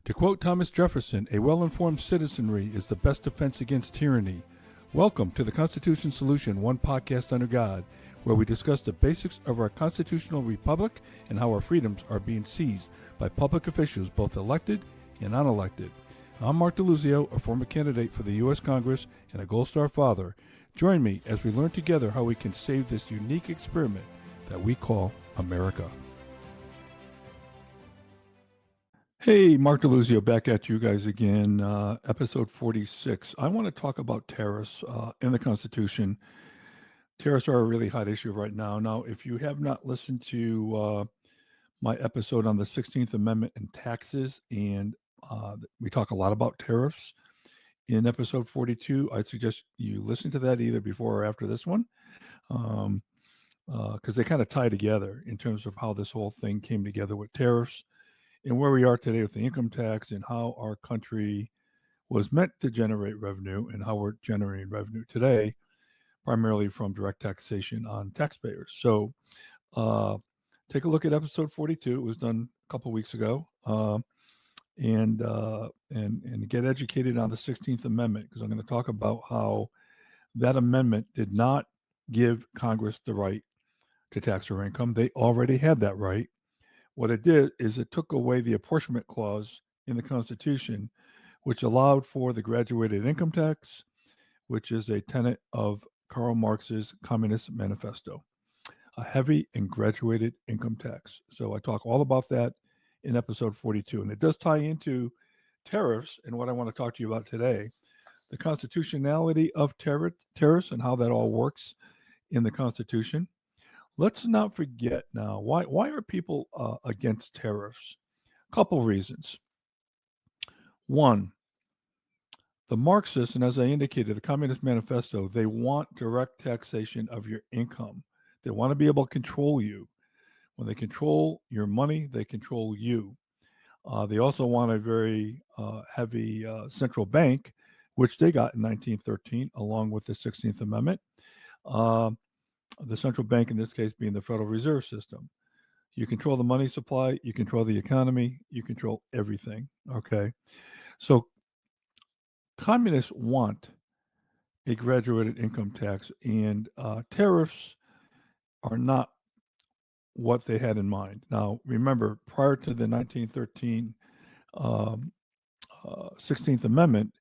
To quote Thomas Jefferson, a well-informed citizenry is the best defense against tyranny. Welcome to the Constitution Solution, one podcast under God, where we discuss the basics of our constitutional republic and how our freedoms are being seized by public officials, both elected and unelected. I'm Mark DeLuzio, a former candidate for the U.S. Congress and a Gold Star father. Join me as we learn together how we can save this unique experiment that we call America. Hey, Mark DeLuzio back at you guys again, episode 46. I want to talk about tariffs in the Constitution. Tariffs are a really hot issue right now. Now, if you have not listened to my episode on the 16th Amendment and taxes, and we talk a lot about tariffs in episode 42, I suggest you listen to that either before or after this one, because they kind of tie together in terms of how this whole thing came together with tariffs and where we are today with the income tax and how our country was meant to generate revenue and how we're generating revenue today, primarily from direct taxation on taxpayers. So take a look at episode 42. It was done a couple weeks ago. And get educated on the 16th Amendment, because I'm going to talk about how that amendment did not give Congress the right to tax our income. They already had that right. What it did is it took away the apportionment clause in the Constitution, which allowed for the graduated income tax, which is a tenet of Karl Marx's Communist Manifesto, a heavy and graduated income tax. So I talk all about that in episode 42, and it does tie into tariffs and what I want to talk to you about today, the constitutionality of tariffs and how that all works in the Constitution. Let's not forget now, why are people against tariffs? A couple reasons. One, the Marxists, and as I indicated, the Communist Manifesto, they want direct taxation of your income. They want to be able to control you. When they control your money, they control you. They also want a very heavy central bank, which they got in 1913, along with the 16th Amendment. The central bank, in this case, being the Federal Reserve System. You control the money supply, you control the economy, you control everything, okay? So communists want a graduated income tax, and tariffs are not what they had in mind. Now, remember, prior to the 1913 16th Amendment,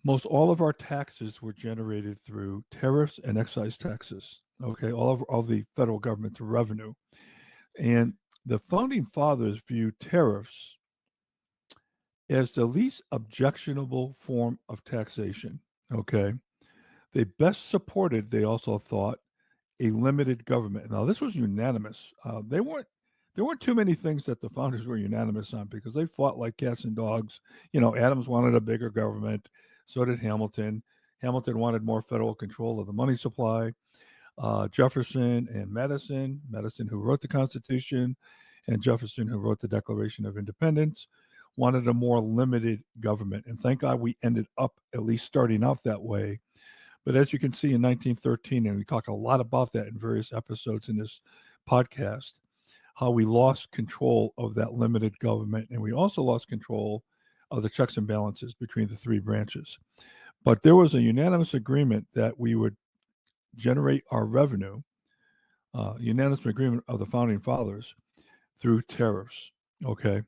most all of our taxes were generated through tariffs and excise taxes. Okay, all the federal government's revenue, and the founding fathers viewed tariffs as the least objectionable form of taxation. Okay, they best supported. They also thought a limited government. Now, this was unanimous. There weren't too many things that the founders were unanimous on, because they fought like cats and dogs. You know, Adams wanted a bigger government. So did Hamilton. Hamilton wanted more federal control of the money supply. Jefferson and Madison, who wrote the Constitution, and Jefferson, who wrote the Declaration of Independence, wanted a more limited government. And thank God we ended up at least starting out that way. But as you can see in 1913, and we talk a lot about that in various episodes in this podcast, how we lost control of that limited government, and we also lost control of the checks and balances between the three branches. But there was a unanimous agreement that we would generate our revenue, unanimous agreement of the founding fathers, through tariffs, okay?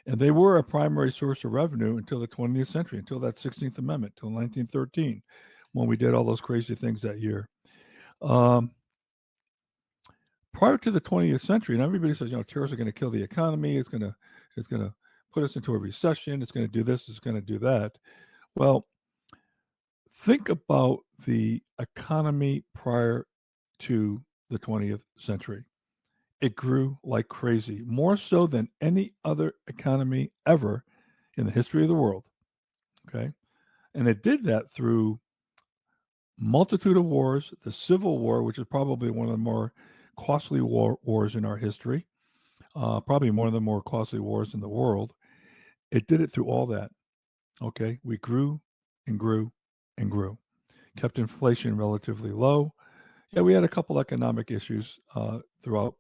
And they were a primary source of revenue until the 20th century, until that 16th Amendment, until 1913, when we did all those crazy things that year. Prior to the 20th century, and everybody says, tariffs are going to kill the economy. It's going to put us into a recession. It's going to do this. It's going to do that. Well, think about the economy prior to the 20th century. It grew like crazy, more so than any other economy ever in the history of the world. Okay. And it did that through multitude of wars, the Civil War, which is probably one of the more costly wars in our history, probably one of the more costly wars in the world. It did it through all that. Okay. We grew and grew and grew, kept inflation relatively low. Yeah, we had a couple economic issues throughout,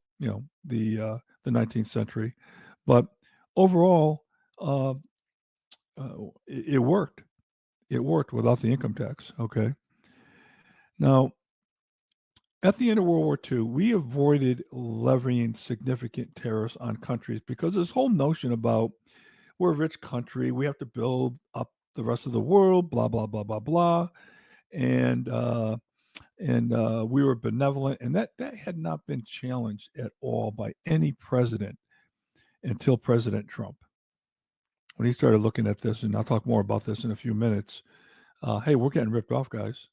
the 19th century, but overall, uh, it worked. It worked without the income tax. Okay. Now, at the end of World War II, we avoided levying significant tariffs on countries because this whole notion about we're a rich country, we have to build up the rest of the world, blah blah blah blah blah, and we were benevolent, and that had not been challenged at all by any president until President Trump. When he started looking at this, and I'll talk more about this in a few minutes. Hey, we're getting ripped off, guys.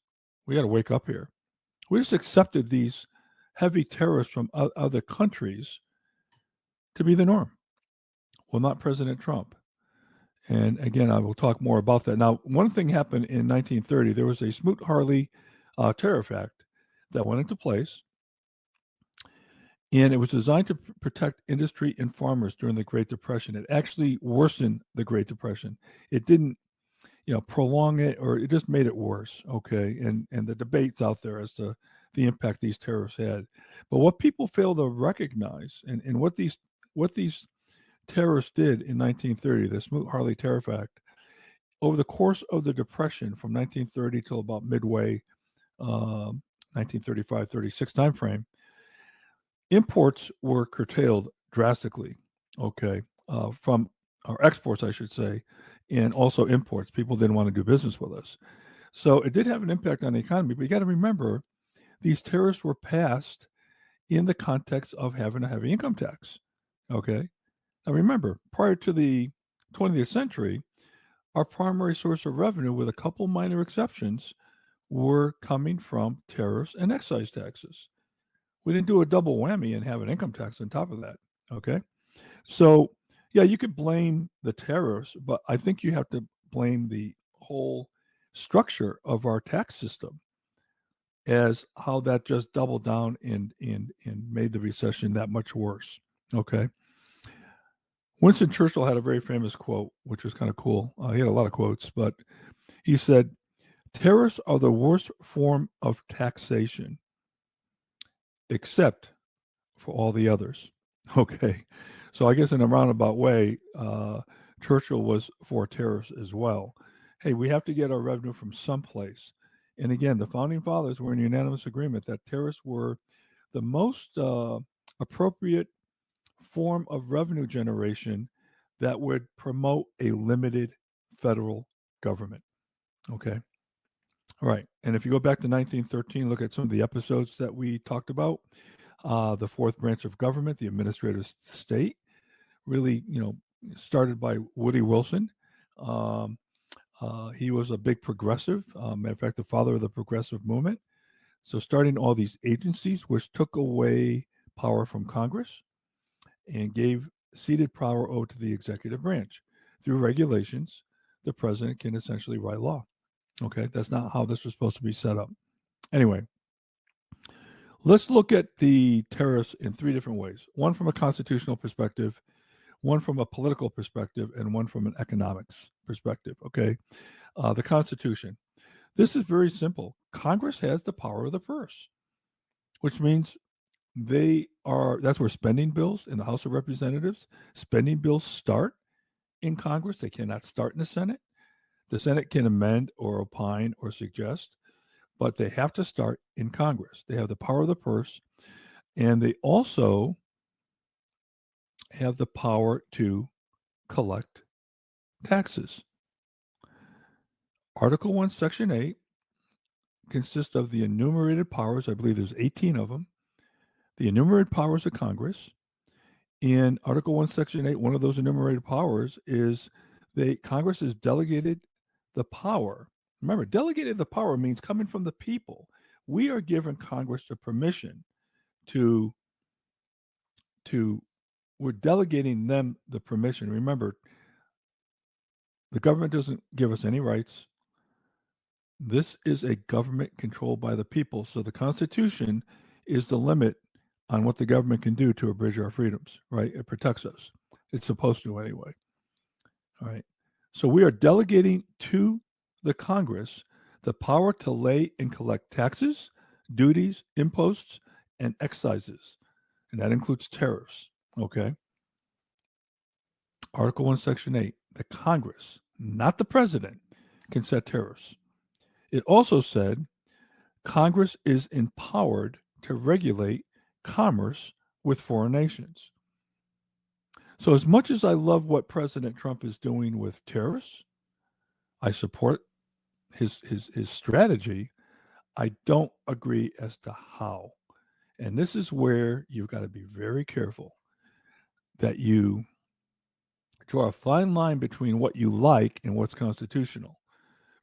We got to wake up here. We just accepted these heavy tariffs from other countries to be the norm. Well, not President Trump. And again, I will talk more about that. Now, one thing happened in 1930. There was a Smoot-Hawley Tariff Act that went into place, and it was designed to protect industry and farmers during the Great Depression. It actually worsened the Great Depression. It didn't, prolong it, or it just made it worse. Okay, and the debates out there as to the impact these tariffs had. But what people fail to recognize, and what these tariffs did in 1930, the Smoot-Hawley Tariff Act, over the course of the Depression from 1930 till about midway 1935-36 timeframe, imports were curtailed drastically. Okay, from our exports, I should say, and also imports. People didn't want to do business with us, so it did have an impact on the economy. But you got to remember, these tariffs were passed in the context of having a heavy income tax. Okay, now remember, prior to the 20th century, our primary source of revenue, with a couple minor exceptions, were coming from tariffs and excise taxes. We didn't do a double whammy and have an income tax on top of that. Okay. So, yeah, you could blame the tariffs, but I think you have to blame the whole structure of our tax system as how that just doubled down and made the recession that much worse. Okay. Winston Churchill had a very famous quote, which was kind of cool. He had a lot of quotes, but he said, "Tariffs are the worst form of taxation, except for all the others." Okay. So I guess in a roundabout way, Churchill was for tariffs as well. Hey, we have to get our revenue from someplace. And again, the founding fathers were in unanimous agreement that tariffs were the most appropriate form of revenue generation that would promote a limited federal government. Okay. All right. And if you go back to 1913, look at some of the episodes that we talked about. The fourth branch of government, the administrative state, really, started by Woody Wilson. Um, he was a big progressive. Matter of fact, the father of the progressive movement. So, starting all these agencies, which took away power from Congress and gave ceded power over to the executive branch. Through regulations, the president can essentially write law. Okay, that's not how this was supposed to be set up. Anyway, let's look at the tariffs in three different ways: one from a constitutional perspective, one from a political perspective, and one from an economics perspective. Okay, the Constitution. This is very simple. Congress has the power of the purse, which means that's where spending bills in the House of Representatives, spending bills start in Congress. They cannot start in the Senate. The Senate can amend or opine or suggest, but they have to start in Congress. They have the power of the purse, and they also have the power to collect taxes. Article 1, Section 8 consists of the enumerated powers. I believe there's 18 of them. The enumerated powers of Congress. In Article 1, Section 8, one of those enumerated powers is Congress is delegated the power. Remember, delegated the power means coming from the people. We are giving Congress the permission to we're delegating them the permission. Remember, the government doesn't give us any rights. This is a government controlled by the people. So the Constitution is the limit on what the government can do to abridge our freedoms, right? It protects us. It's supposed to anyway. All right. So we are delegating to the Congress the power to lay and collect taxes, duties, imposts, and excises. And that includes tariffs. Okay. Article 1, Section 8, the Congress, not the president, can set tariffs. It also said Congress is empowered to regulate commerce with foreign nations. So, as much as I love what President Trump is doing with tariffs, I support his strategy. I don't agree as to how. And this is where you've got to be very careful that you draw a fine line between what you like and what's constitutional.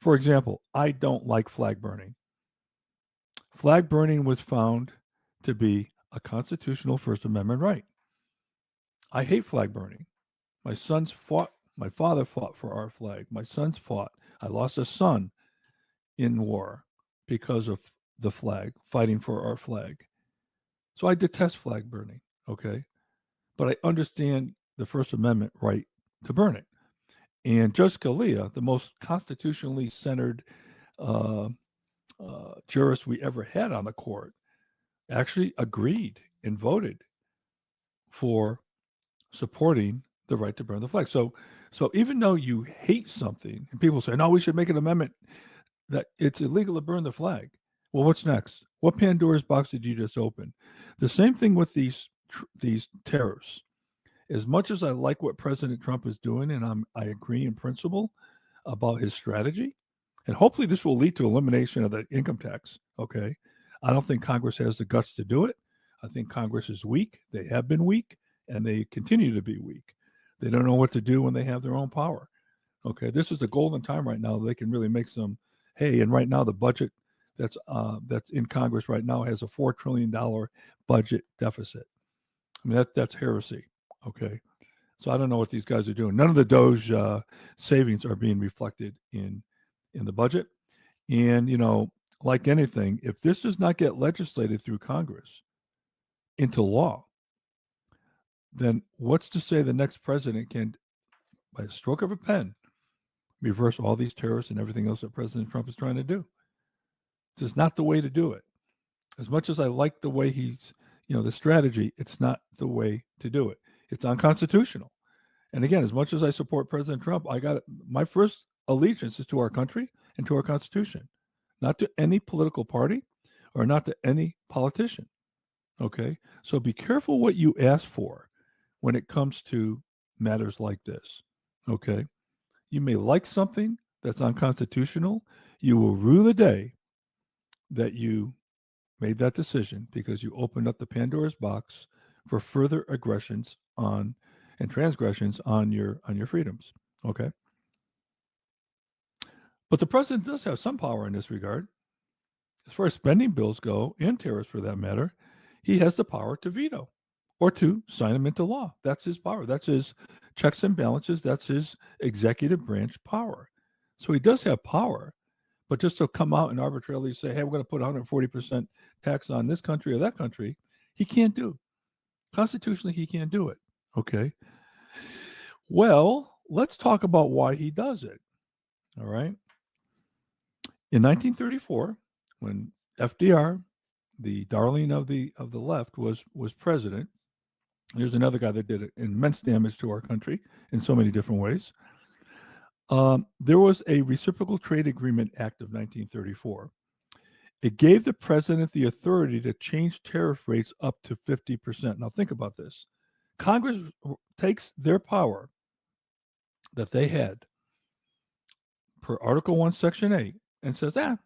For example, I don't like flag burning. Flag burning was found to be a constitutional First Amendment right. I hate flag burning. My sons fought, my father fought for our flag. My sons fought. I lost a son in war because of the flag, fighting for our flag. So I detest flag burning, okay? But I understand the First Amendment right to burn it. And Judge Scalia, the most constitutionally centered uh, jurist we ever had on the court, actually agreed and voted for supporting the right to burn the flag. So even though you hate something, and people say, no, we should make an amendment that it's illegal to burn the flag. Well, what's next? What Pandora's box did you just open? The same thing with these tariffs. As much as I like what President Trump is doing, and I agree in principle about his strategy, and hopefully this will lead to elimination of the income tax. Okay, I don't think Congress has the guts to do it. I think Congress is weak. They have been weak, and they continue to be weak. They don't know what to do when they have their own power. Okay, this is a golden time right now. They can really make some hay. And right now, the budget that's in Congress right now has a $4 trillion budget deficit. I mean that's heresy. Okay, so I don't know what these guys are doing. None of the Doge savings are being reflected in the budget. And like anything, if this does not get legislated through Congress into law, then what's to say the next president can, by a stroke of a pen, reverse all these tariffs and everything else that President Trump is trying to do? This is not the way to do it. As much as I like the way he's, the strategy, it's not the way to do it. It's unconstitutional. And again, as much as I support President Trump, I got my first allegiance is to our country and to our Constitution, not to any political party or not to any politician. Okay. So be careful what you ask for when it comes to matters like this. Okay. You may like something that's unconstitutional. You will rue the day that you made that decision because you opened up the Pandora's box for further aggressions on and transgressions on your freedoms. Okay. But the president does have some power in this regard. As far as spending bills go, and tariffs for that matter, he has the power to veto or to sign them into law. That's his power. That's his checks and balances. That's his executive branch power. So he does have power, but just to come out and arbitrarily say, hey, we're going to put 140% tax on this country or that country, he can't do. Constitutionally, he can't do it. Okay. Well, let's talk about why he does it. All right. In 1934, when FDR, the darling of the left, was president, there's another guy that did immense damage to our country in so many different ways. There was a Reciprocal Trade Agreement Act of 1934. It gave the president the authority to change tariff rates up to 50%. Now, think about this. Congress takes their power that they had per Article 1, Section 8, and says, I'm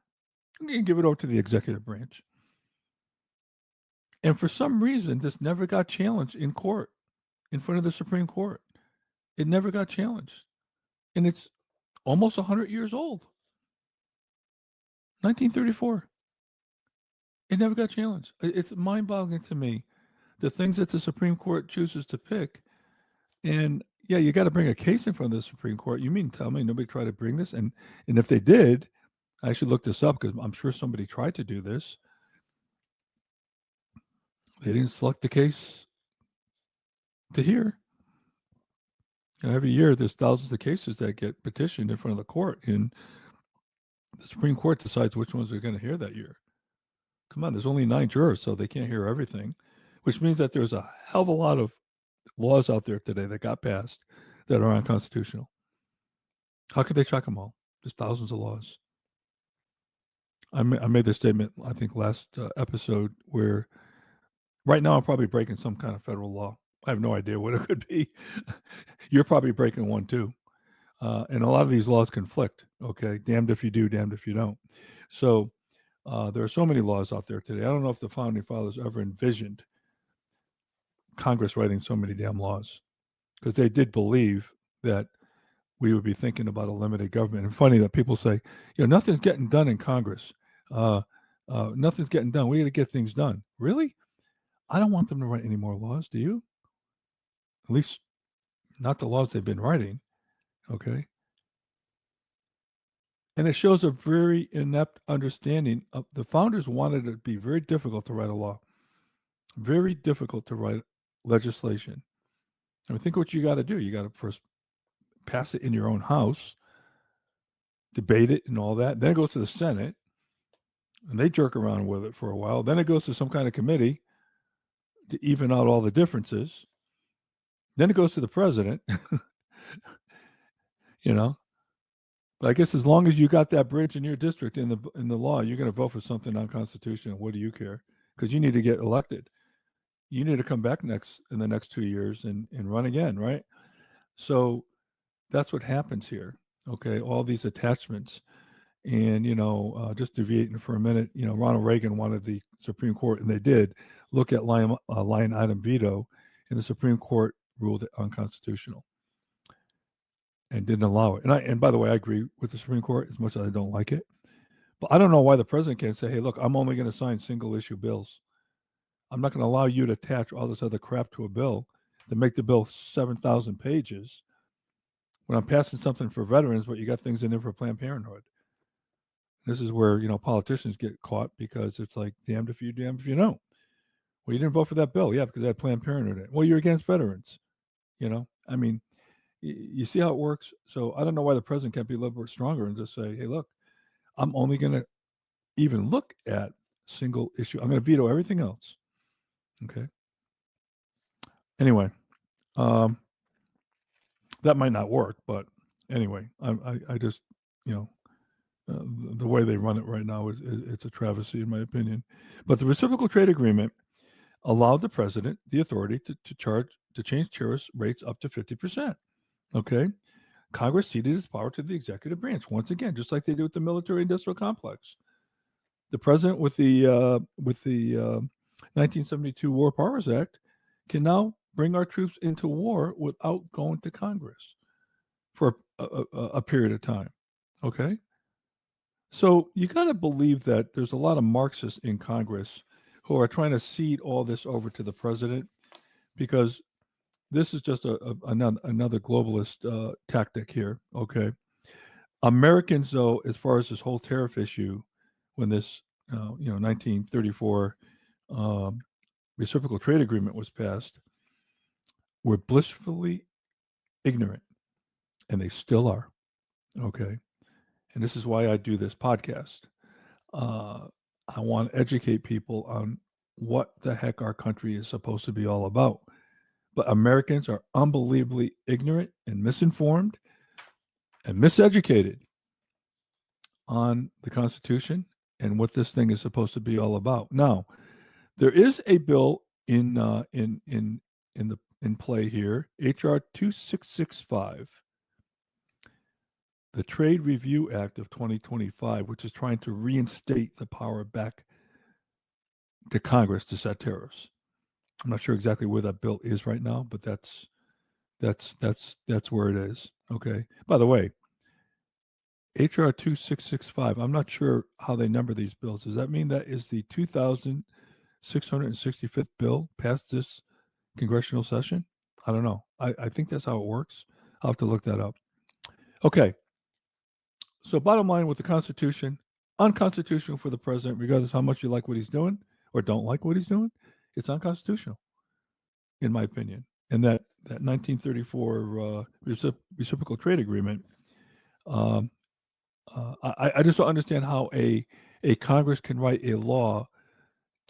going to give it over to the executive branch. And for some reason, this never got challenged in court, in front of the Supreme Court. It never got challenged. And it's almost 100 years old. 1934. It never got challenged. It's mind-boggling to me, the things that the Supreme Court chooses to pick. And yeah, you got to bring a case in front of the Supreme Court. You mean tell me nobody tried to bring this? And if they did, I should look this up because I'm sure somebody tried to do this. They didn't select the case to hear. Every year, there's thousands of cases that get petitioned in front of the court, and the Supreme Court decides which ones they're going to hear that year. Come on, there's only 9 jurors, so they can't hear everything, which means that there's a hell of a lot of laws out there today that got passed that are unconstitutional. How could they track them all? There's thousands of laws. I made this statement, I think, last episode, where right now I'm probably breaking some kind of federal law. I have no idea what it could be. You're probably breaking one too. And a lot of these laws conflict. Okay, damned if you do, damned if you don't. So there are so many laws out there today. I don't know if the founding fathers ever envisioned Congress writing so many damn laws, because they did believe that we would be thinking about a limited government. And funny that people say, nothing's getting done in Congress. Nothing's getting done. We got to get things done. Really? I don't want them to write any more laws. Do you? At least not the laws they've been writing. Okay. And it shows a very inept understanding of the founders wanted it to be very difficult to write a law, very difficult to write legislation. I mean, think what you got to do. You got to first pass it in your own house, debate it and all that. Then it goes to the Senate, and they jerk around with it for a while. Then it goes to some kind of committee to even out all the differences. Then it goes to the president, you know. But I guess as long as you got that bridge in your district in the law, you're going to vote for something unconstitutional. What do you care? Because you need to get elected. You need to come back in the next 2 years and run again, right? So that's what happens here. Okay, all these attachments, and just deviating for a minute. Ronald Reagan wanted the Supreme Court, and they did look at line item veto, and the Supreme Court ruled it unconstitutional and didn't allow it. And by the way, I agree with the Supreme Court as much as I don't like it. But I don't know why the president can't say, hey, look, I'm only going to sign single issue bills. I'm not going to allow you to attach all this other crap to a bill to make the bill 7,000 pages when I'm passing something for veterans, but you got things in there for Planned Parenthood. This is where, politicians get caught, because it's like, damned if you, damned if you don't. Well, you didn't vote for that bill. Yeah, because I had Planned Parenthood in it. Well, you're against veterans. I mean, you see how it works? So I don't know why the president can't be a little bit stronger and just say, hey, look, I'm only going to even look at single issue. I'm going to veto everything else. Okay. Anyway, that might not work, but anyway, I just, the way they run it right now is it's a travesty, in my opinion. But the reciprocal trade agreement allowed the president the authority to change tariff rates up to 50%. Okay. Congress ceded its power to the executive branch once again, just like they did with the military-industrial complex. The president, with the 1972 War Powers Act, can now bring our troops into war without going to Congress for a period of time. Okay. So you got to believe that there's a lot of Marxists in Congress who are trying to cede all this over to the president, because this is just another globalist tactic here. Okay. Americans, though, as far as this whole tariff issue, when this 1934 reciprocal trade agreement was passed, were blissfully ignorant, and they still are. Okay. And this is why I do this podcast. I want to educate people on what the heck our country is supposed to be all about. But Americans are unbelievably ignorant and misinformed and miseducated on the Constitution and what this thing is supposed to be all about. Now, there is a bill in play here, HR 2665, the Trade Review Act of 2025, which is trying to reinstate the power back to Congress to set tariffs. I'm not sure exactly where that bill is right now, but that's where it is. Okay. By the way, HR 2665, I'm not sure how they number these bills. Does that mean that is the 2,665th bill passed this congressional session? I don't know. I think that's how it works. I'll have to look that up. Okay. So bottom line with the Constitution, unconstitutional for the president, regardless of how much you like what he's doing or don't like what he's doing. It's unconstitutional, in my opinion. And that 1934 reciprocal trade agreement, I just don't understand how a Congress can write a law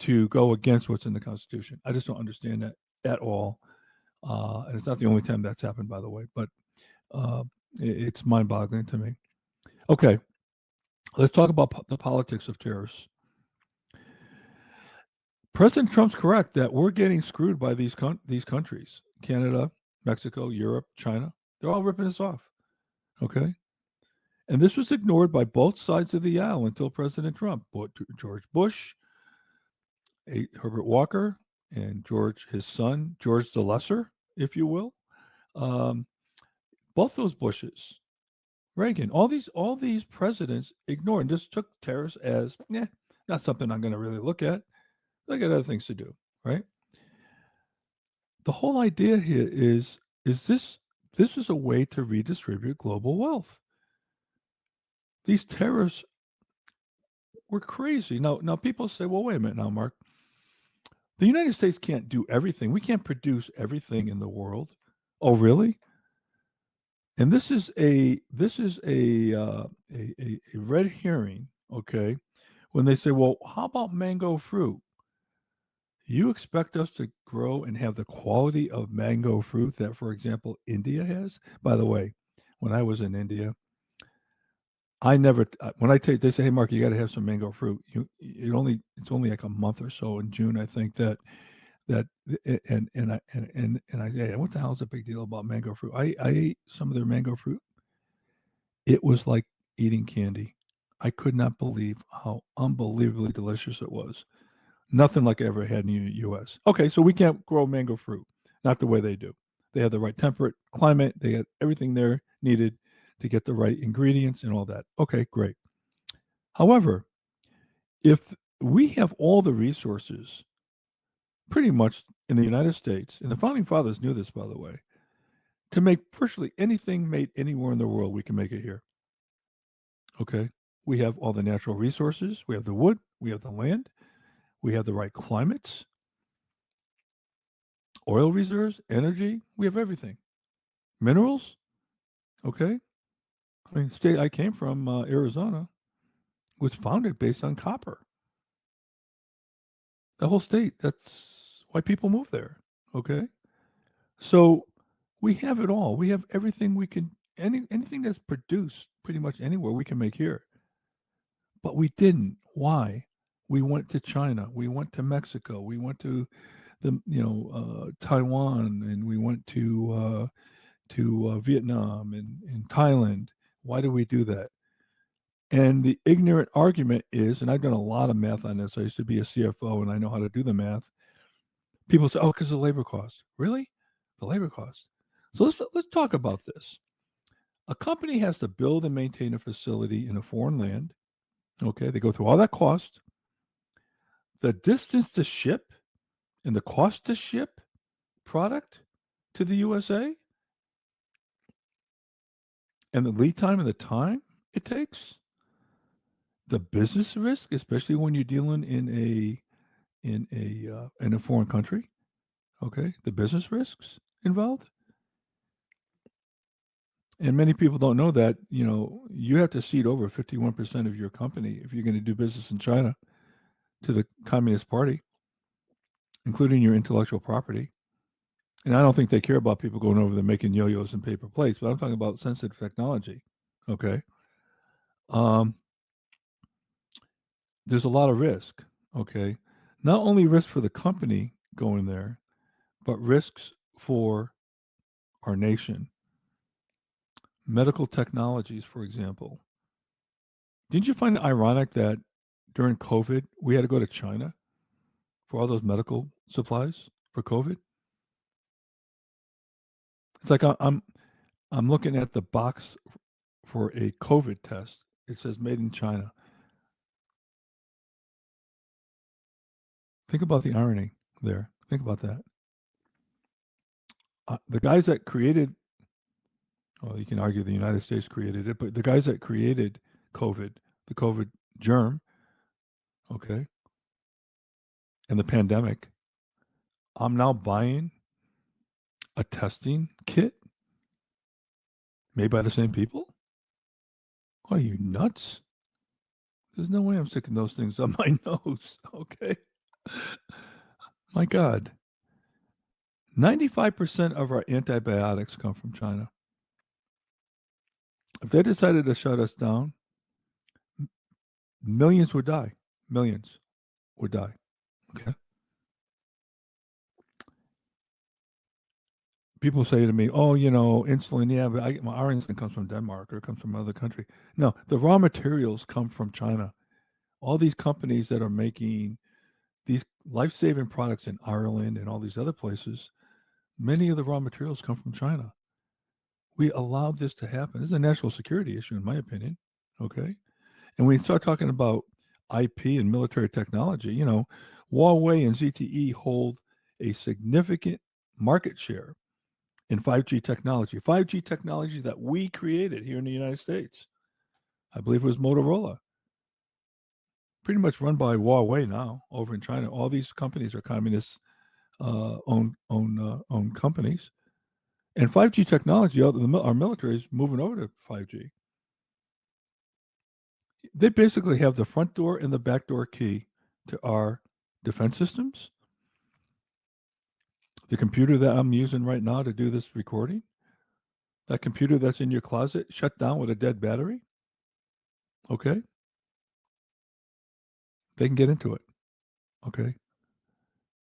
to go against what's in the Constitution. I just don't understand that at all. And it's not the only time that's happened, by the way. But It's mind-boggling to me. Okay, let's talk about the politics of tariffs. President Trump's correct that we're getting screwed by these countries: Canada, Mexico, Europe, China. They're all ripping us off. Okay, and this was ignored by both sides of the aisle until President Trump, George Bush, Herbert Walker, and his son, George the Lesser, if you will. Um, both those Bushes, Reagan, all these presidents ignored and just took tariffs as, not something I'm going to really look at. I got other things to do, right? The whole idea here is this is a way to redistribute global wealth. These tariffs were crazy. Now people say, well, wait a minute now, Mark. The United States can't do everything. We can't produce everything in the world. Oh, really? And this is a red herring. Okay, when they say, well, how about mango fruit? You expect us to grow and have the quality of mango fruit that, for example, India has? By the way, when I was in India, I never when I take they say, hey Mark, you got to have some mango fruit. It's only like a month or so in June, I think that and I say, what the hell is the big deal about mango fruit? I ate some of their mango fruit. It was like eating candy. I could not believe how unbelievably delicious it was. Nothing like I ever had in the U.S. Okay, so we can't grow mango fruit, not the way they do. They have the right temperate climate. They had everything there needed to get the right ingredients and all that. Okay, great. However, if we have all the resources, pretty much in the United States, and the founding fathers knew this, by the way, to make virtually anything made anywhere in the world, we can make it here. Okay, we have all the natural resources. We have the wood. We have the land. We have the right climates, oil reserves, energy. We have everything. Minerals. Okay. I mean, the state I came from, Arizona, was founded based on copper. The whole state. That's why people move there. Okay. So we have it all. We have everything we can, anything that's produced pretty much anywhere we can make here. But we didn't. Why? We went to China. We went to Mexico. We went to Taiwan, and we went to Vietnam and Thailand. Why do we do that? And the ignorant argument is, and I've done a lot of math on this. I used to be a CFO, and I know how to do the math. People say, "Oh, because of the labor cost." Really, the labor cost. So let's talk about this. A company has to build and maintain a facility in a foreign land. Okay, they go through all that cost, the distance to ship, and the cost to ship product to the USA, and the lead time and the time it takes, the business risk, especially when you're dealing in a foreign country. Okay, the business risks involved, and many people don't know that you have to cede over 51% of your company if you're going to do business in China to the Communist Party, including your intellectual property. And I don't think they care about people going over there making yo-yos and paper plates, but I'm talking about sensitive technology. Okay, um, there's a lot of risk. Okay, not only risk for the company going there, but risks for our nation. Medical technologies, for example. Didn't you find it ironic that during COVID we had to go to China for all those medical supplies for COVID? It's like I'm looking at the box for a COVID test. It says made in China. Think about the irony there. Think about that. The guys that created, well, you can argue the United States created it, but the guys that created COVID, the COVID germ, okay, and the pandemic, I'm now buying a testing kit made by the same people? Are you nuts? There's no way I'm sticking those things on my nose. Okay. My God. 95% of our antibiotics come from China. If they decided to shut us down, millions would die. Millions would die. Okay. People say to me, "Oh, insulin. Yeah, but our insulin comes from Denmark or it comes from another country." No, the raw materials come from China. All these companies that are making these life-saving products in Ireland and all these other places, many of the raw materials come from China. We allowed this to happen. This is a national security issue, in my opinion. Okay. And we start talking about IP and military technology, Huawei and ZTE hold a significant market share in 5G technology. 5G technology that we created here in the United States. I believe it was Motorola. Pretty much run by Huawei now over in China. All these companies are communist owned companies. And 5G technology, our military is moving over to 5G. They basically have the front door and the back door key to our defense systems. The computer that I'm using right now to do this recording, that computer that's in your closet, shut down with a dead battery. Okay. They can get into it. Okay.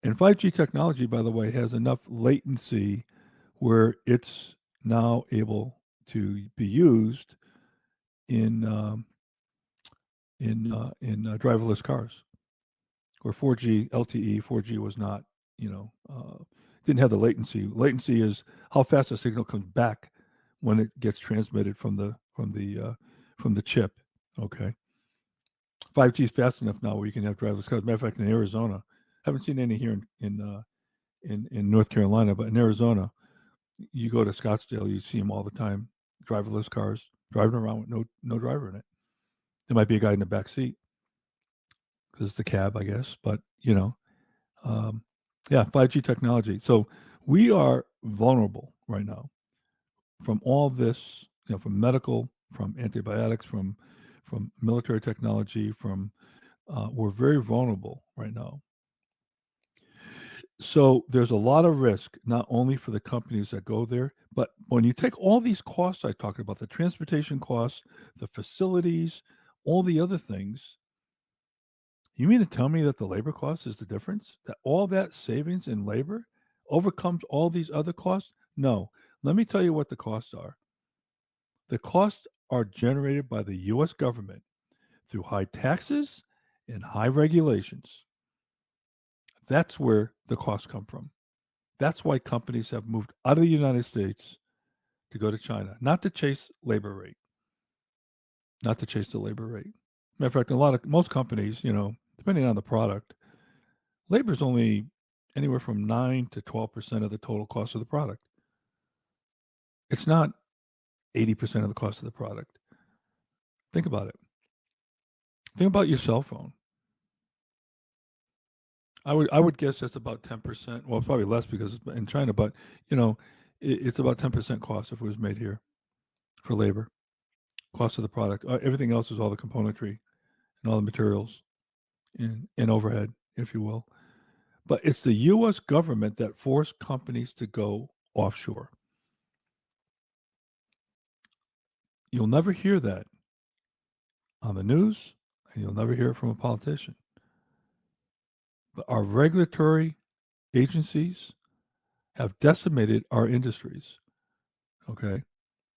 And 5G technology, by the way, has enough latency where it's now able to be used in driverless cars, where 4G LTE 4G was not. Didn't have the latency. Latency is how fast the signal comes back when it gets transmitted from the chip. Okay, 5G is fast enough now where you can have driverless cars. Matter of fact, in Arizona, haven't seen any here in North Carolina, but in Arizona, you go to Scottsdale, you see them all the time. Driverless cars driving around with no driver in it. There might be a guy in the back seat because it's the cab, I guess. But yeah, 5G technology. So we are vulnerable right now from all this, from medical, from antibiotics, from military technology, from we're very vulnerable right now. So there's a lot of risk, not only for the companies that go there, but when you take all these costs I talked about, the transportation costs, the facilities, all the other things, you mean to tell me that the labor cost is the difference? That all that savings in labor overcomes all these other costs? No. Let me tell you what the costs are. The costs are generated by the US government through high taxes and high regulations. That's where the costs come from. That's why companies have moved out of the United States to go to China, not to chase labor rate, not to chase the labor rate. Matter of fact, most companies, depending on the product, labor is only anywhere from 9 to 12% of the total cost of the product. It's not 80% of the cost of the product. Think about it. Think about your cell phone. I would guess that's about 10%. Well, it's probably less because it's in China, but it's about 10% cost if it was made here for labor, cost of the product. Everything else is all the componentry and all the materials and overhead, if you will. But it's the U.S. government that forced companies to go offshore. You'll never hear that on the news, and you'll never hear it from a politician. But our regulatory agencies have decimated our industries. Okay.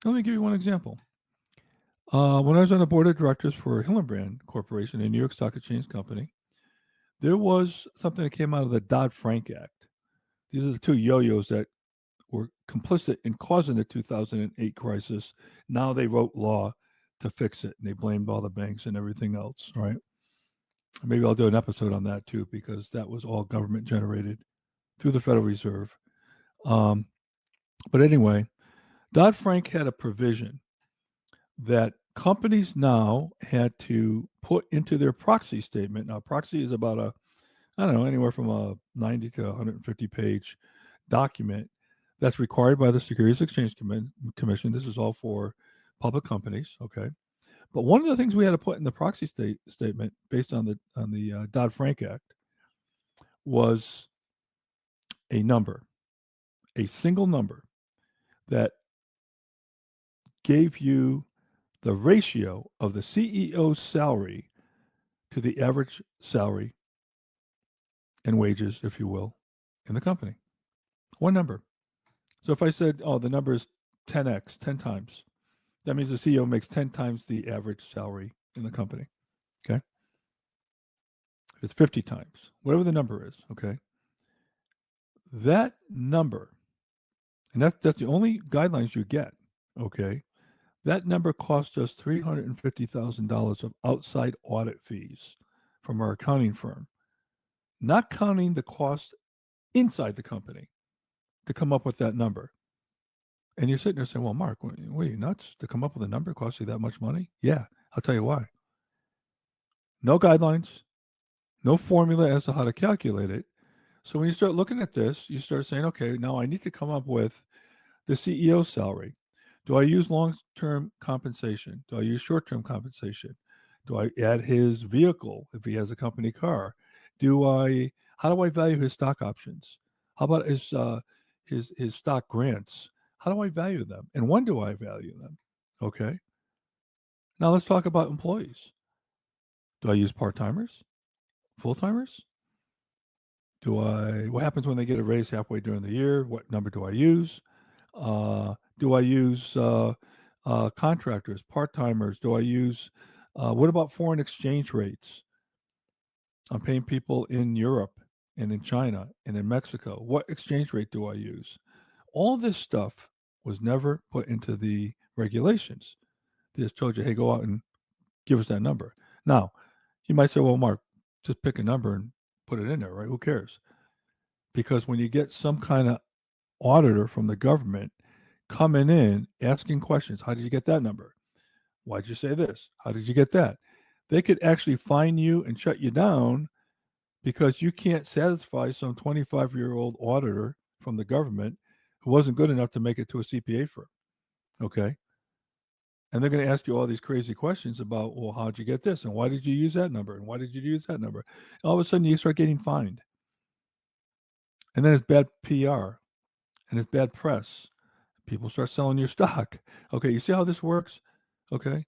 Let me give you one example. When I was on the board of directors for Hillenbrand Corporation, a New York Stock Exchange company, there was something that came out of the Dodd-Frank Act. These are the two yo-yos that were complicit in causing the 2008 crisis. Now they wrote law to fix it, and they blamed all the banks and everything else, right? Maybe I'll do an episode on that too, because that was all government generated through the Federal Reserve. But anyway, Dodd-Frank had a provision that companies now had to put into their proxy statement. Now, proxy is about anywhere from a 90 to 150 page document that's required by the Securities Exchange Commission. This is all for public companies, okay? But one of the things we had to put in the proxy statement, based on the Dodd-Frank Act, was a number, a single number that gave you the ratio of the CEO's salary to the average salary and wages, if you will, in the company. One number. So if I said, oh, the number is 10x, 10 times, that means the CEO makes 10 times the average salary in the company. Okay. If it's 50 times, whatever the number is, okay, that number, and that's the only guidelines you get, okay, that number cost us $350,000 of outside audit fees from our accounting firm, not counting the cost inside the company to come up with that number. And you're sitting there saying, well, Mark, what are you nuts? To come up with a number costs you that much money? Yeah, I'll tell you why. No guidelines, no formula as to how to calculate it. So when you start looking at this, you start saying, okay, now I need to come up with the CEO's salary. Do I use long-term compensation? Do I use short-term compensation? Do I add his vehicle if he has a company car? How do I value his stock options? How about his stock grants? How do I value them? And when do I value them? Okay. Now let's talk about employees. Do I use part-timers? Full-timers? What happens when they get a raise halfway during the year? What number do I use? Do I use contractors, part timers? What about foreign exchange rates? I'm paying people in Europe and in China and in Mexico. What exchange rate do I use? All this stuff was never put into the regulations. They just told you, hey, go out and give us that number. Now, you might say, well, Mark, just pick a number and put it in there, right? Who cares? Because when you get some kind of auditor from the government coming in asking questions, how did you get that number? Why did you say this? How did you get that? They could actually fine you and shut you down because you can't satisfy some 25-year-old auditor from the government who wasn't good enough to make it to a CPA firm. Okay. And they're going to ask you all these crazy questions about, well, how'd you get this? And why did you use that number? And why did you use that number? And all of a sudden, you start getting fined. And then it's bad PR and it's bad press. People start selling your stock. Okay. You see how this works? Okay.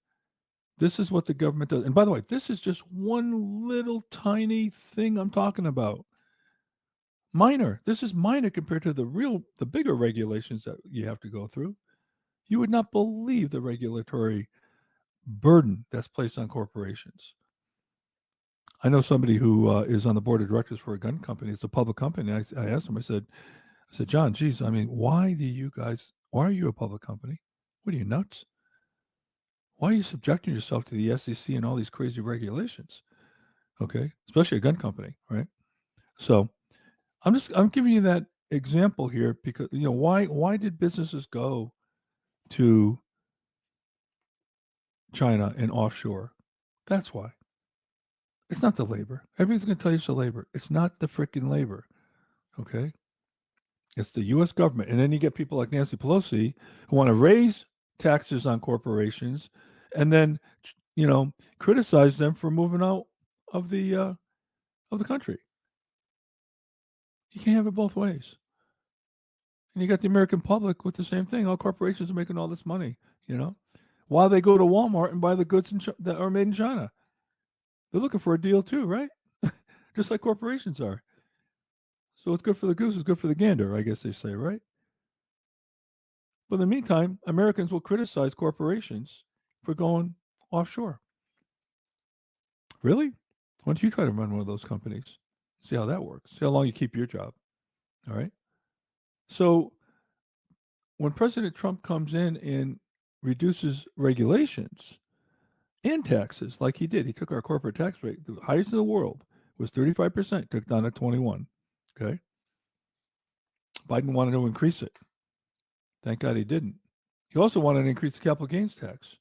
This is what the government does. And by the way, this is just one little tiny thing I'm talking about. Minor. This is minor compared to the bigger regulations that you have to go through. You would not believe the regulatory burden that's placed on corporations. I know somebody who is on the board of directors for a gun company. It's a public company. I asked him. I said, John, geez, I mean, why are you a public company? What are you, nuts? Why are you subjecting yourself to the SEC and all these crazy regulations? Okay, especially a gun company, right? So I'm giving you that example here because why did businesses go to China and offshore? That's why. It's not the labor. Everybody's going to tell you it's the labor. It's not the freaking labor. Okay, it's the U.S. government, and then you get people like Nancy Pelosi who want to raise taxes on corporations, and then criticize them for moving out of the country. You can't have it both ways. And you got the American public with the same thing. All corporations are making all this money, while they go to Walmart and buy the goods that are made in China. They're looking for a deal too, right? Just like corporations are. So what's good for the goose is good for the gander, I guess they say, right? But in the meantime, Americans will criticize corporations for going offshore. Really? Why don't you try to run one of those companies? See how that works. See how long you keep your job. All right. So when President Trump comes in and reduces regulations and taxes like he did, he took our corporate tax rate, the highest in the world was 35%, took down to 21. Okay. Biden wanted to increase it. Thank God he didn't. He also wanted to increase the capital gains tax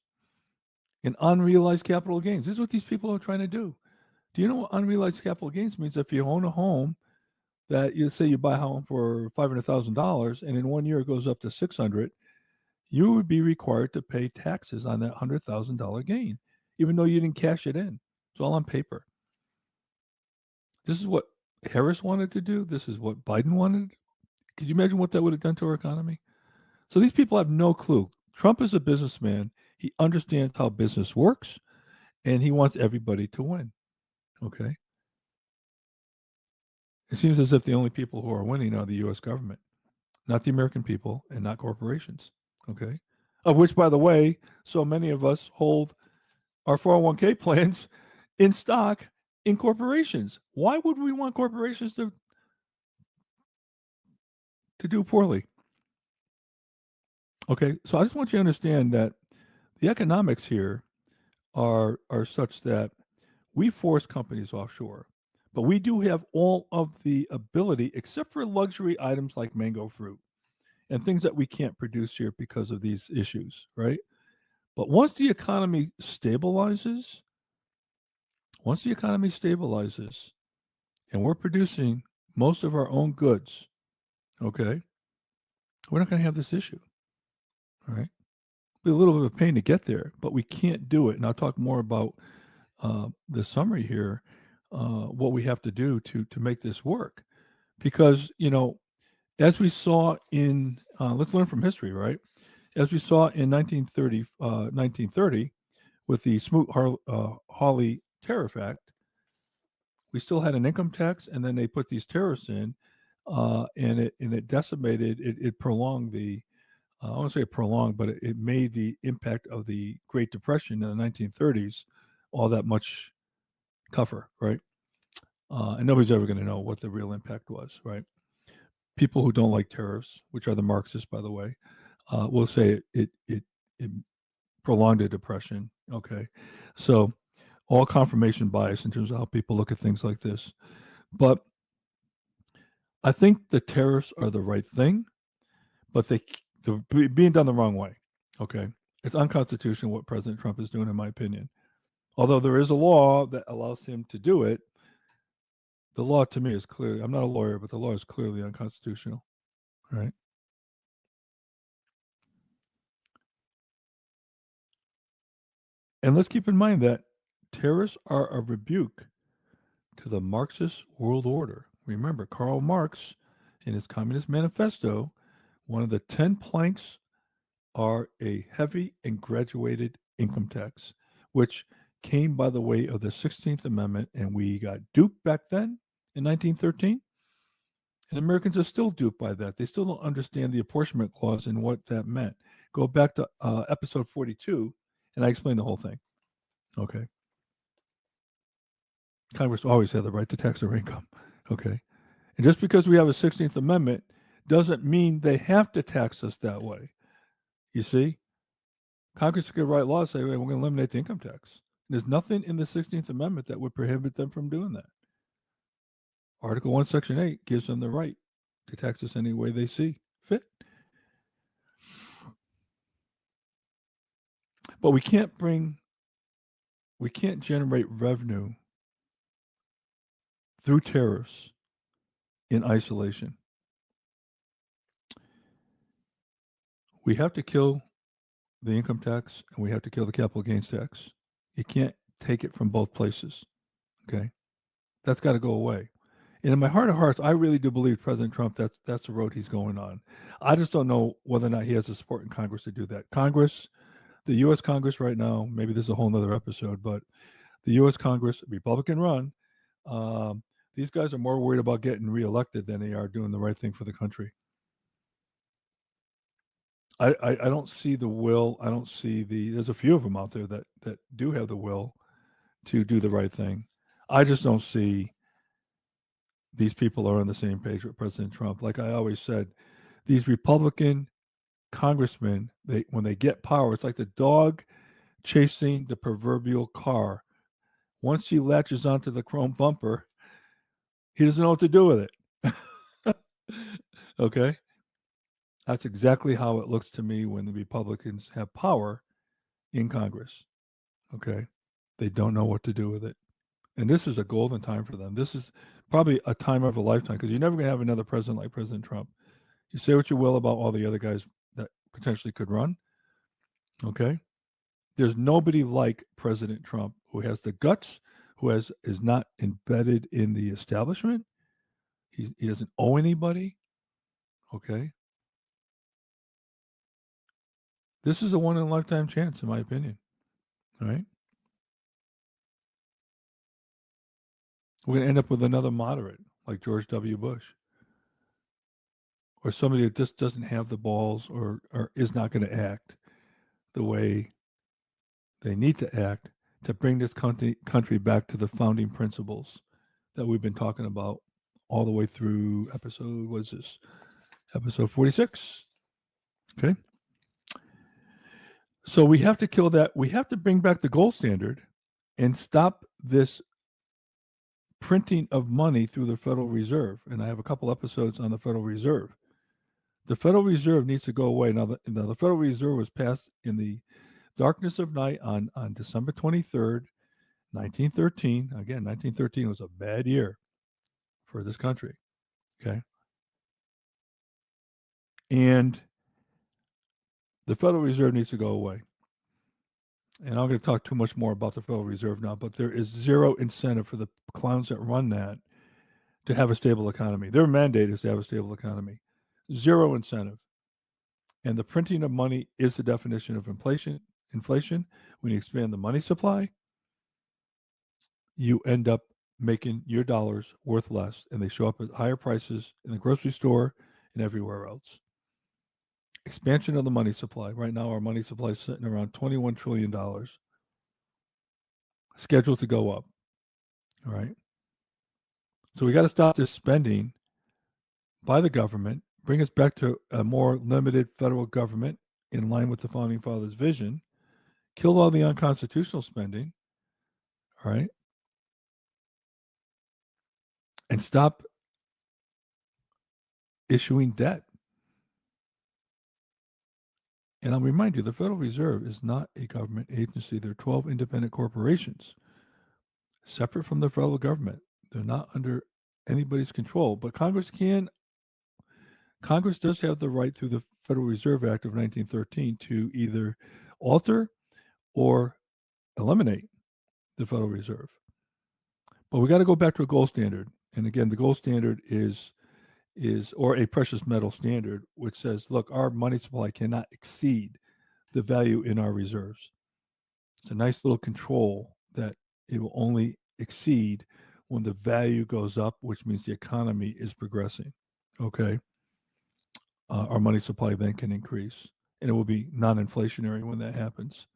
and unrealized capital gains. This is what these people are trying to do. Do you know what unrealized capital gains means? If you own a home that you say you buy a home for $500,000 and in 1 year it goes up to 600, you would be required to pay taxes on that $100,000 gain, even though you didn't cash it in. It's all on paper. This is what Harris wanted to do. This is what Biden wanted. Could you imagine what that would have done to our economy? So these people have no clue. Trump is a businessman. He understands how business works, and he wants everybody to win. Okay. It seems as if the only people who are winning are the U.S. government, not the American people, and not corporations. Okay. Of which, by the way, so many of us hold our 401k plans in stock in corporations. Why would we want corporations to do poorly? Okay. So I just want you to understand that the economics here are such that we force companies offshore, but we do have all of the ability, except for luxury items like mango fruit and things that we can't produce here because of these issues, right? But once the economy stabilizes and we're producing most of our own goods, okay, we're not going to have this issue, all right? Be a little bit of a pain to get there, but we can't do it. And I'll talk more about the summary here, what we have to do to make this work. Because, as we saw in, let's learn from history, right? As we saw in 1930 with the Smoot-Hawley Tariff Act, we still had an income tax, and then they put these tariffs in, and it decimated, it prolonged the, I want to say prolonged, but it made the impact of the Great Depression in the 1930s all that much tougher, right? And nobody's ever going to know what the real impact was, right? People who don't like tariffs, which are the Marxists, by the way, will say it prolonged a depression. Okay, so all confirmation bias in terms of how people look at things like this. But I think the tariffs are the right thing, but they're being done the wrong way. Okay, it's unconstitutional what President Trump is doing, in my opinion. Although there is a law that allows him to do it, the law to me is clearly, I'm not a lawyer, but the law is clearly unconstitutional, right? And let's keep in mind that tariffs are a rebuke to the Marxist world order. Remember, Karl Marx, in his Communist Manifesto, one of the 10 planks are a heavy and graduated income tax, which came by the way of the 16th Amendment, and we got duped back then in 1913. And Americans are still duped by that. They still don't understand the apportionment clause and what that meant. Go back to episode 42, and I explain the whole thing. Okay. Congress always had the right to tax their income. Okay. And just because we have a 16th Amendment doesn't mean they have to tax us that way. You see? Congress could write laws say, hey, we're going to eliminate the income tax. There's nothing in the 16th Amendment that would prohibit them from doing that. Article 1, Section 8 gives them the right to tax us any way they see fit. But we can't generate revenue through tariffs in isolation. We have to kill the income tax and we have to kill the capital gains tax. You can't take it from both places. Okay. That's got to go away. And in my heart of hearts, I really do believe President Trump, that's the road he's going on. I just don't know whether or not he has the support in Congress to do that. Congress, the U.S. Congress right now, maybe this is a whole nother episode, but the U.S. Congress, Republican run, these guys are more worried about getting reelected than they are doing the right thing for the country. I don't see the will. I don't see there's a few of them out there that do have the will to do the right thing. I just don't see these people are on the same page with President Trump. Like I always said, these Republican congressmen, when they get power, it's like the dog chasing the proverbial car. Once he latches onto the chrome bumper, he doesn't know what to do with it. Okay? That's exactly how it looks to me when the Republicans have power in Congress. Okay? They don't know what to do with it. And this is a golden time for them. This is probably a time of a lifetime because you're never going to have another president like President Trump. You say what you will about all the other guys that potentially could run. Okay? There's nobody like President Trump who has the guts, who is not embedded in the establishment. He doesn't owe anybody. Okay? This is a one in a lifetime chance, in my opinion. All right. We're going to end up with another moderate like George W. Bush or somebody that just doesn't have the balls or is not going to act the way they need to act to bring this country back to the founding principles that we've been talking about all the way through episode, what is this? Episode 46. Okay. So we have to kill that. We have to bring back the gold standard and stop this printing of money through the Federal Reserve. And I have a couple episodes on the Federal Reserve. The Federal Reserve needs to go away. Now, the Federal Reserve was passed in the darkness of night on December 23rd, 1913. Again, 1913 was a bad year for this country. Okay. And the Federal Reserve needs to go away. And I'm going to talk too much more about the Federal Reserve now, but there is zero incentive for the clowns that run that to have a stable economy. Their mandate is to have a stable economy. Zero incentive. And the printing of money is the definition of inflation. When you expand the money supply, you end up making your dollars worth less, and they show up at higher prices in the grocery store and everywhere else. Expansion of the money supply. Right now, our money supply is sitting around $21 trillion, scheduled to go up. All right. So we got to stop this spending by the government, bring us back to a more limited federal government in line with the Founding Fathers' vision, kill all the unconstitutional spending, all right, and stop issuing debt. And I'll remind you, the Federal Reserve is not a government agency. There are 12 independent corporations separate from the federal government. They're not under anybody's control, but Congress does have the right through the Federal Reserve Act of 1913 to either alter or eliminate the Federal Reserve. But we got to go back to a gold standard. And again, the gold standard is or a precious metal standard, which says, look, our money supply cannot exceed the value in our reserves. It's a nice little control that it will only exceed when the value goes up, which means the economy is progressing. Okay. Our money supply then can increase, and it will be non-inflationary when that happens.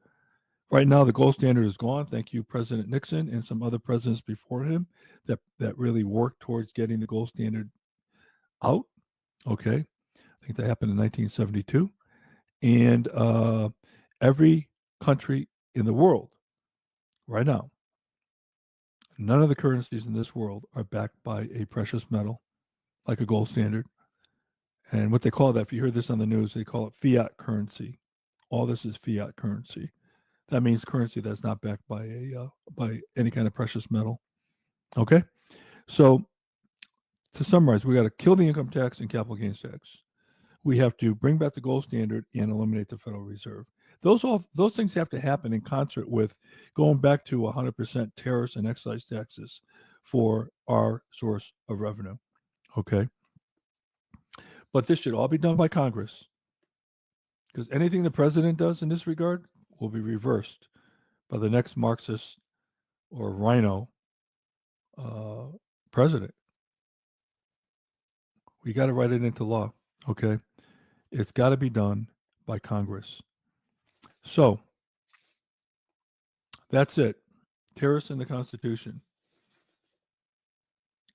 Right now, the gold standard is gone. Thank you, President Nixon and some other presidents before him that really worked towards getting the gold standard out. Okay. I think that happened in 1972. And every country in the world right now, none of the currencies in this world are backed by a precious metal like a gold standard. And what they call that, if you hear this on the news, they call it fiat currency. All this is fiat currency. That means currency that's not backed by any kind of precious metal. Okay, so to summarize, we got to kill the income tax and capital gains tax. We have to bring back the gold standard and eliminate the Federal Reserve. Those things have to happen in concert with going back to 100% tariffs and excise taxes for our source of revenue. Okay, but this should all be done by Congress, because anything the president does in this regard will be reversed by the next Marxist or Rhino president. We got to write it into law. Okay, it's got to be done by Congress. So that's it. Tariffs in the Constitution.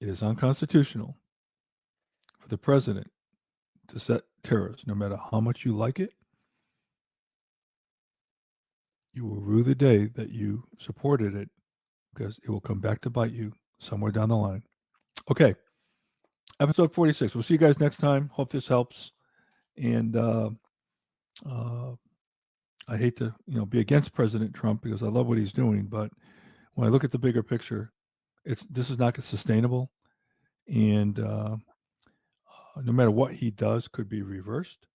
It is unconstitutional for the president to set tariffs, no matter how much you like it. You will rue the day that you supported it, because it will come back to bite you somewhere down the line. Okay, episode 46. We'll see you guys next time. Hope this helps. And I hate to be against President Trump because I love what he's doing, but when I look at the bigger picture, this is not sustainable, and no matter what he does, could be reversed.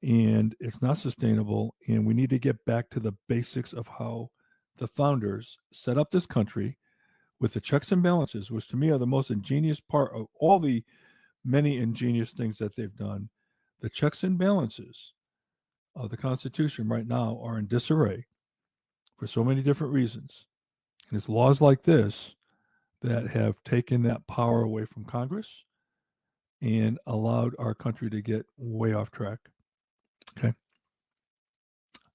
And it's not sustainable, and we need to get back to the basics of how the founders set up this country with the checks and balances, which to me are the most ingenious part of all the many ingenious things that they've done. The checks and balances of the Constitution right now are in disarray for so many different reasons. And it's laws like this that have taken that power away from Congress and allowed our country to get way off track. Okay.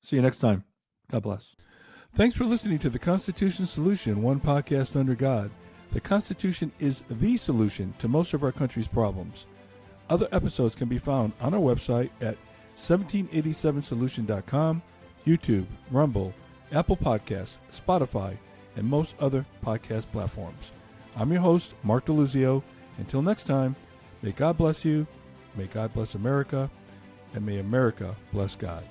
See you next time. God bless. Thanks for listening to the Constitution Solution, one podcast under God. The Constitution is the solution to most of our country's problems. Other episodes can be found on our website at 1787solution.com, YouTube, Rumble, Apple Podcasts, Spotify, and most other podcast platforms. I'm your host, Mark DeLuzio. Until next time, may God bless you, may God bless America, and may America bless God.